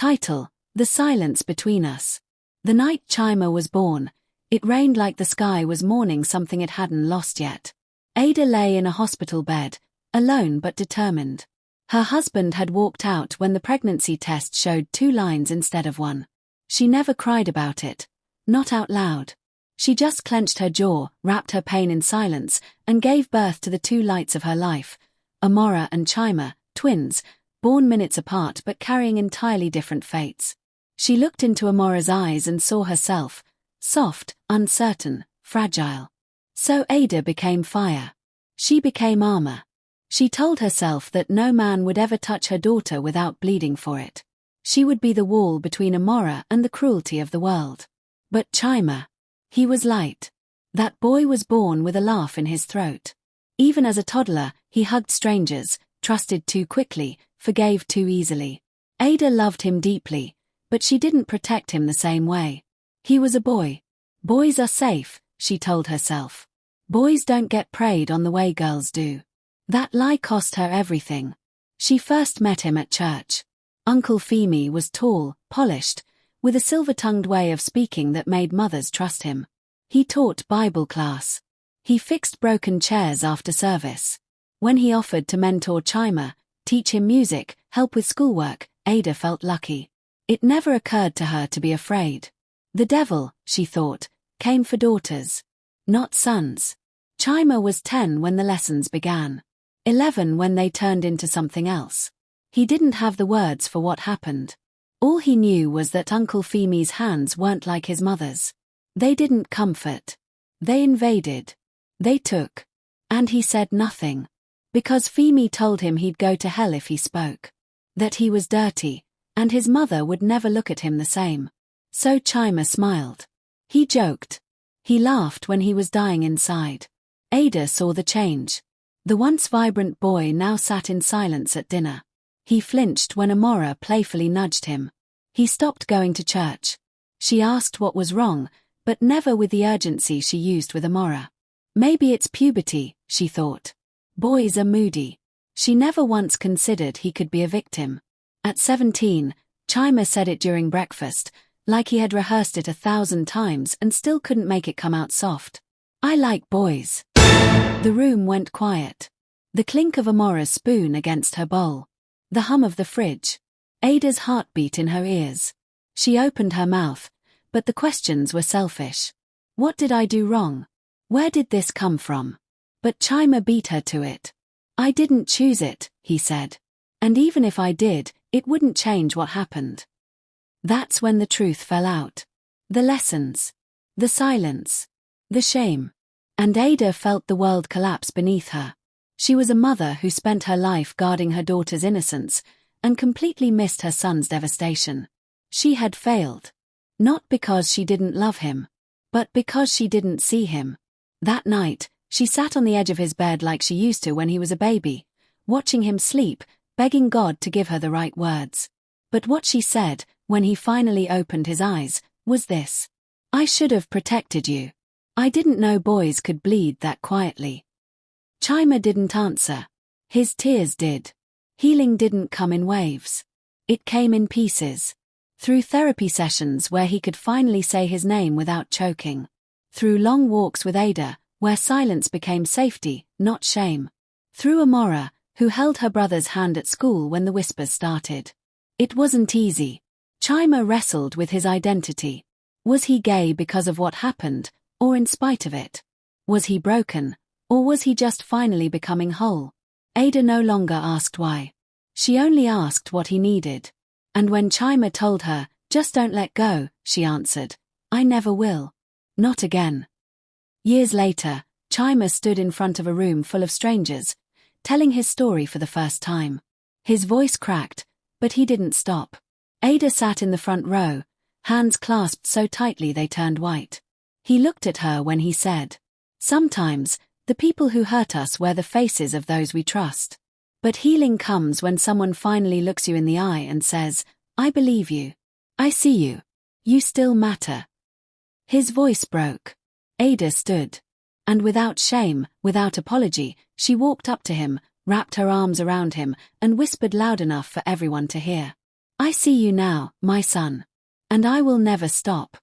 Title: The Silence Between Us. The night Chima was born, it rained like the sky was mourning something it hadn't lost yet. Ada lay in a hospital bed, alone but determined. Her husband had walked out when the pregnancy test showed 2 lines instead of 1. She never cried about it, not out loud. She just clenched her jaw, wrapped her pain in silence, and gave birth to the 2 lights of her life, Amora and Chima, twins, born minutes apart but carrying entirely different fates. She looked into Amora's eyes and saw herself, soft, uncertain, fragile. So Ada became fire. She became armor. She told herself that no man would ever touch her daughter without bleeding for it. She would be the wall between Amora and the cruelty of the world. But Chima, he was light. That boy was born with a laugh in his throat. Even as a toddler, he hugged strangers, trusted too quickly, forgave too easily. Ada loved him deeply, but she didn't protect him the same way. He was a boy. Boys are safe, she told herself. Boys don't get preyed on the way girls do. That lie cost her everything. She first met him at church. Uncle Femi was tall, polished, with a silver-tongued way of speaking that made mothers trust him. He taught Bible class. He fixed broken chairs after service. When he offered to mentor Chima, teach him music, help with schoolwork, Ada felt lucky. It never occurred to her to be afraid. The devil, she thought, came for daughters, not sons. Chima was 10 when the lessons began. 11 when they turned into something else. He didn't have the words for what happened. All he knew was that Uncle Femi's hands weren't like his mother's. They didn't comfort. They invaded. They took. And he said nothing. Because Femi told him he'd go to hell if he spoke. That he was dirty, and his mother would never look at him the same. So Chima smiled. He joked. He laughed when he was dying inside. Ada saw the change. The once vibrant boy now sat in silence at dinner. He flinched when Amora playfully nudged him. He stopped going to church. She asked what was wrong, but never with the urgency she used with Amora. Maybe it's puberty, she thought. Boys are moody. She never once considered he could be a victim. At 17, Chima said it during breakfast, like he had rehearsed it 1,000 times and still couldn't make it come out soft. I like boys. The room went quiet. The clink of Amora's spoon against her bowl. The hum of the fridge. Ada's heartbeat in her ears. She opened her mouth, but the questions were selfish. What did I do wrong? Where did this come from? But Chima beat her to it. I didn't choose it, he said. And even if I did, it wouldn't change what happened. That's when the truth fell out. The lessons. The silence. The shame. And Ada felt the world collapse beneath her. She was a mother who spent her life guarding her daughter's innocence, and completely missed her son's devastation. She had failed. Not because she didn't love him, but because she didn't see him. That night, she sat on the edge of his bed like she used to when he was a baby, watching him sleep, begging God to give her the right words. But what she said, when he finally opened his eyes, was this. I should have protected you. I didn't know boys could bleed that quietly. Chima didn't answer. His tears did. Healing didn't come in waves. It came in pieces. Through therapy sessions where he could finally say his name without choking. Through long walks with Ada, where silence became safety, not shame. Through Amora, who held her brother's hand at school when the whispers started. It wasn't easy. Chima wrestled with his identity. Was he gay because of what happened, or in spite of it? Was he broken, or was he just finally becoming whole? Ada no longer asked why. She only asked what he needed. And when Chima told her, just don't let go, she answered, I never will. Not again. Years later, Chima stood in front of a room full of strangers, telling his story for the first time. His voice cracked, but he didn't stop. Ada sat in the front row, hands clasped so tightly they turned white. He looked at her when he said, sometimes, the people who hurt us wear the faces of those we trust. But healing comes when someone finally looks you in the eye and says, I believe you. I see you. You still matter. His voice broke. Ada stood. And without shame, without apology, she walked up to him, wrapped her arms around him, and whispered loud enough for everyone to hear. I see you now, my son. And I will never stop.